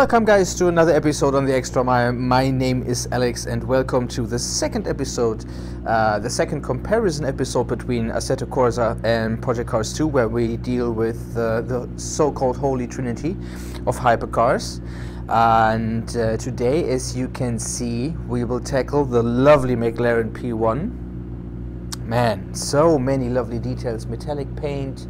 Welcome guys to another episode on the Extra Mile. My name is Alex and welcome to the second episode, the second comparison episode between Assetto Corsa and Project Cars 2, where we deal with the so-called Holy Trinity of hypercars. And today, as you can see, we will tackle the lovely Mclaren P1. Man, so many lovely details, metallic paint.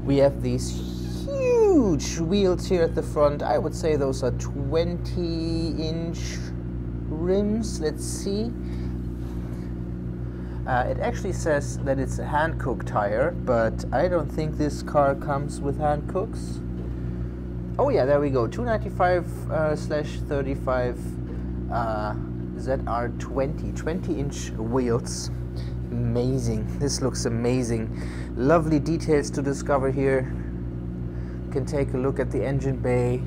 We have these huge wheels here at the front. I would say those are 20-inch rims. Let's see. It actually says that it's a hand-cooked tire, but I don't think this car comes with hand-cooks. Oh yeah, there we go. 295/35 ZR20, 20-inch wheels. Amazing. This looks amazing. Lovely details to discover here. Can take a look at the engine bay.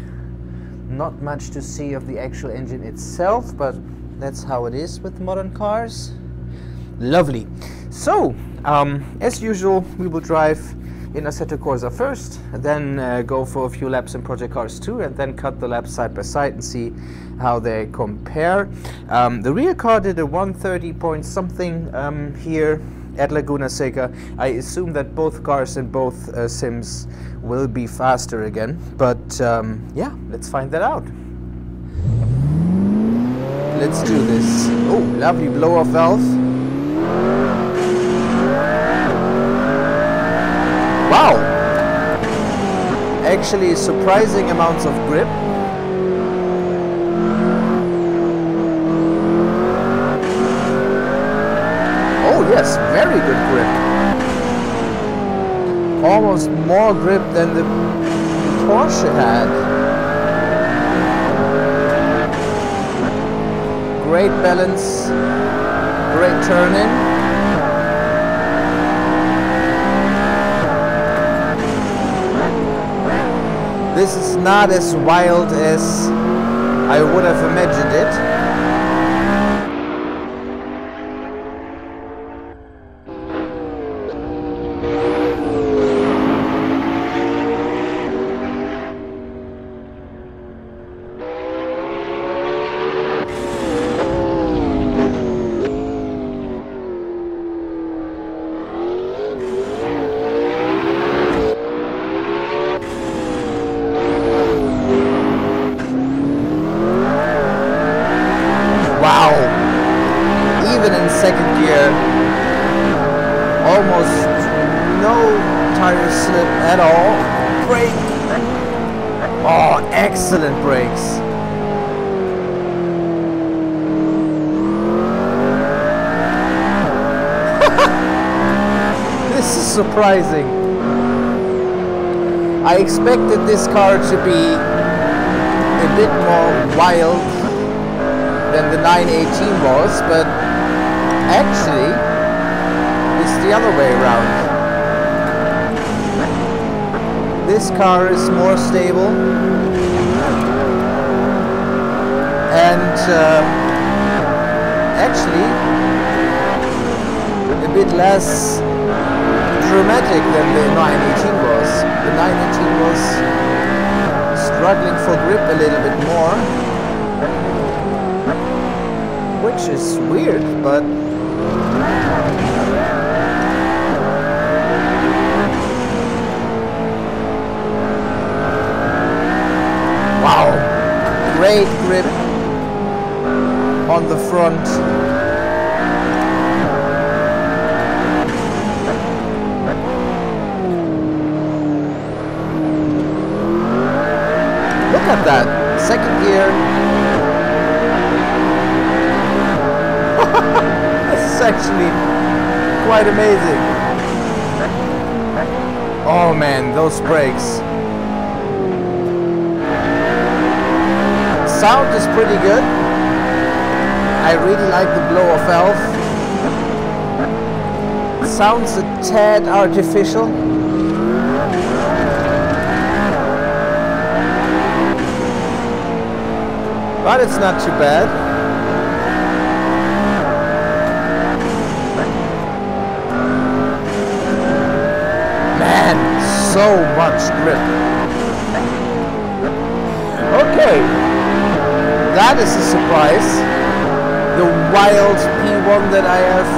Not much to see of the actual engine itself, but that's how it is with modern cars. Lovely. So, as usual, we will drive in Assetto Corsa first, then go for a few laps in Project Cars 2, and then cut the laps side by side and see how they compare. The rear car did a 130 point something here at Laguna Seca. I assume that both cars and both sims will be faster again, but yeah, let's find that out. Let's do this. Oh, lovely blow-off valve. Wow! Actually surprising amounts of grip. Yes, very good grip. Almost more grip than the Porsche had. Great balance, great turning. This is not as wild as I would have imagined it. Second gear, almost no tire slip at all. Brake, oh, excellent brakes. This is surprising. I expected this car to be a bit more wild than the 918 was, but actually, it's the other way around. This car is more stable and actually a bit less dramatic than the 918 was. The 918 was struggling for grip a little bit more, which is weird, but wow, great grip on the front. Look at that, second gear. This is actually quite amazing. Oh man, those brakes. Sound is pretty good. I really like the blow-off valve. Sounds a tad artificial. But it's not too bad. Man, so much grip. Okay, boy, that is a surprise. The wild P1 that I have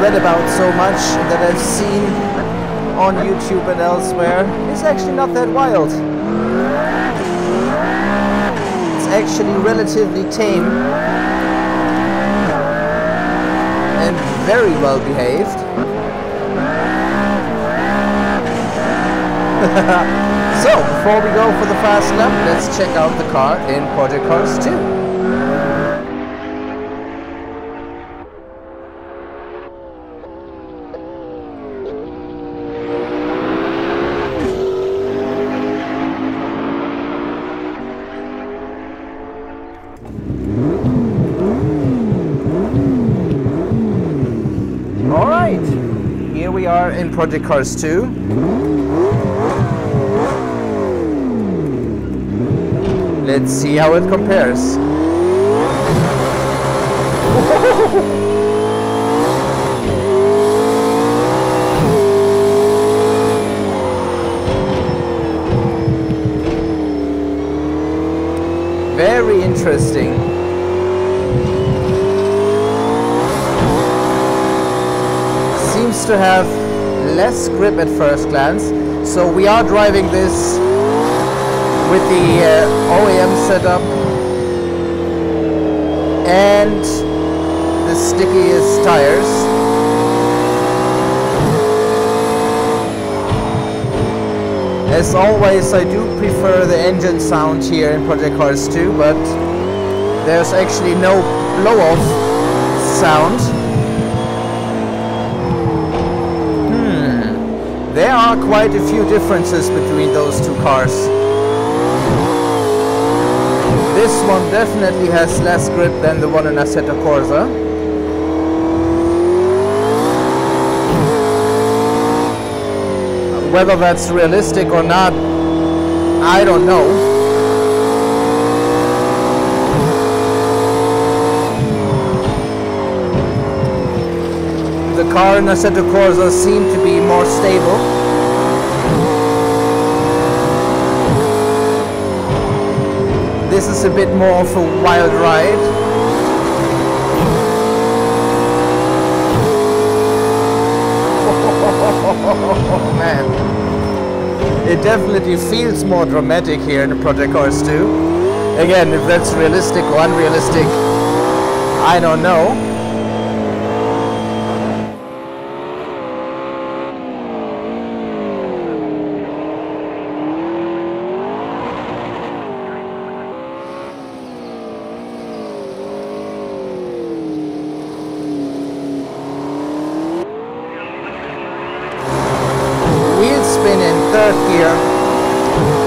read about so much, that I've seen on YouTube and elsewhere, is actually not that wild. It's actually relatively tame and very well behaved. So, before we go for the fast lap, let's check out the car in Project Cars 2. Alright, here we are in Project Cars 2. Let's see how it compares. Very interesting. Seems to have less grip at first glance. So we are driving this with the OEM setup and the stickiest tires. As always, I do prefer the engine sound here in Project Cars 2, but there's actually no blow-off sound. There are quite a few differences between those two cars. This one definitely has less grip than the one in Assetto Corsa. Whether that's realistic or not, I don't know. The car in Assetto Corsa seemed to be more stable. This is a bit more of a wild ride. Oh man. It definitely feels more dramatic here in the Project Cars 2. Again, if that's realistic or unrealistic, I don't know.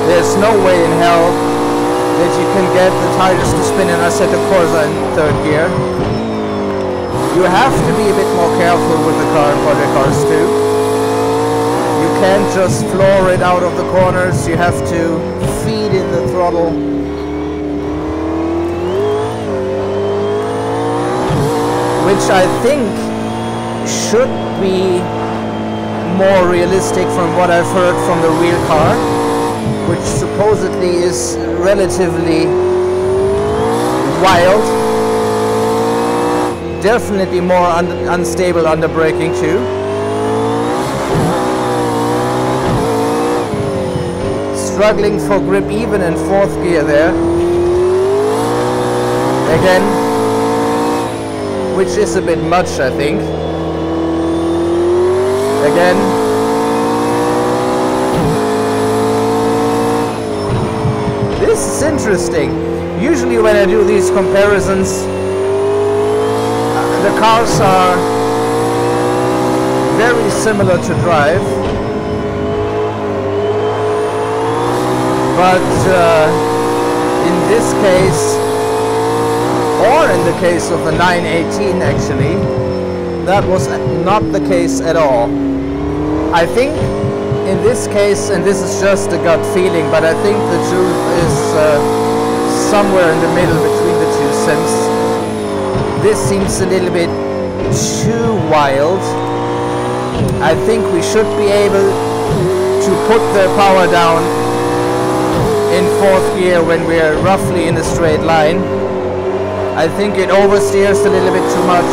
There's no way in hell that you can get the tires to spin in Assetto Corsa in third gear. You have to be a bit more careful with the car in Project Cars 2. You can't just floor it out of the corners, you have to feed in the throttle. Which I think should be more realistic from what I've heard from the real car, which supposedly is relatively wild, definitely more unstable under braking too. Struggling for grip even in fourth gear there. Again, which is a bit much, I think. Again, this is interesting. Usually when I do these comparisons, the cars are very similar to drive, but in this case, or in the case of the 918 actually, that was not the case at all. I think in this case, and this is just a gut feeling, but I think the truth is somewhere in the middle between the two sims. This seems a little bit too wild. I think we should be able to put the power down in fourth gear when we're roughly in a straight line. I think it oversteers a little bit too much.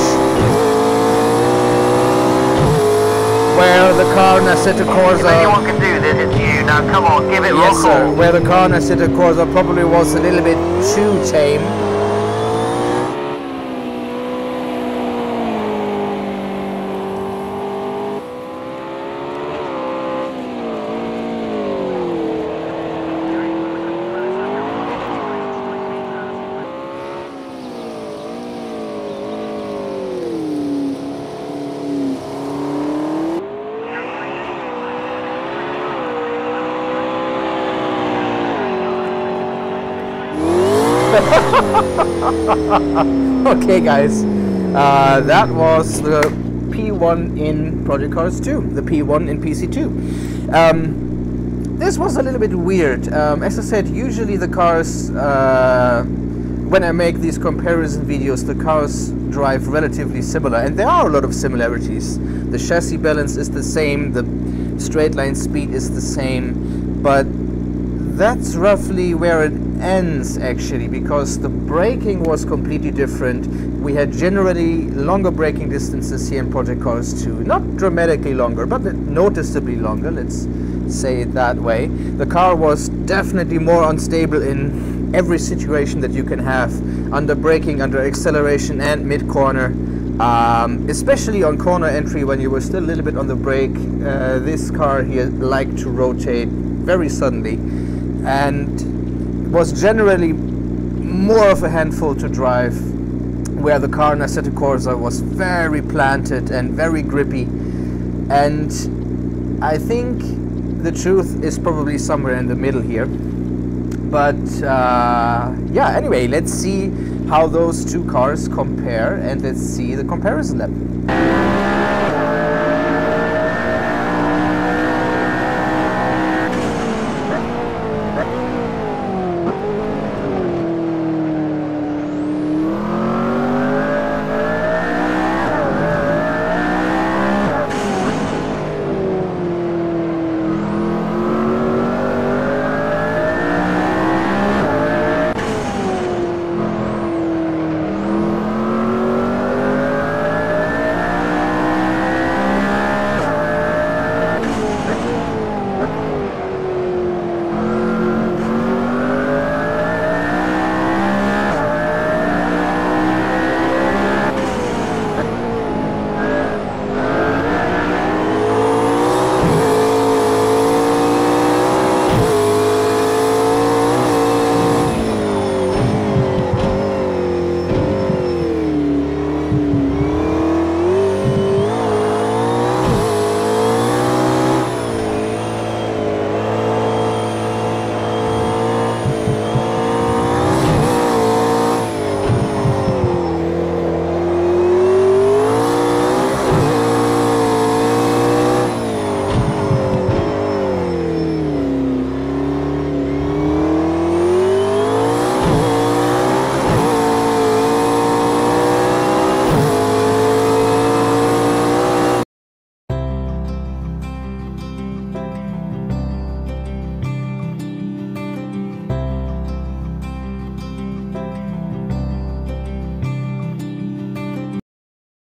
Where the car in Assetto Corsa... If anyone can do this, it's you. Now come on, give it rock Yes sir, all. where the car in Assetto Corsa probably was a little bit too tame. Okay guys, that was the P1 in Project Cars 2, the P1 in PC2. This was a little bit weird. As I said, usually the cars, when I make these comparison videos, the cars drive relatively similar, and there are a lot of similarities. The chassis balance is the same, the straight line speed is the same, but that's roughly where it ends actually, because the braking was completely different. We had generally longer braking distances here in Project Cars 2. Not dramatically longer, but noticeably longer, let's say it that way. The car was definitely more unstable in every situation that you can have, under braking, under acceleration and mid-corner. Especially on corner entry when you were still a little bit on the brake. This car here liked to rotate very suddenly and was generally more of a handful to drive, where the car in Assetto Corsa was very planted and very grippy. And I think the truth is probably somewhere in the middle here. But yeah, anyway, let's see how those two cars compare, and let's see the comparison lab.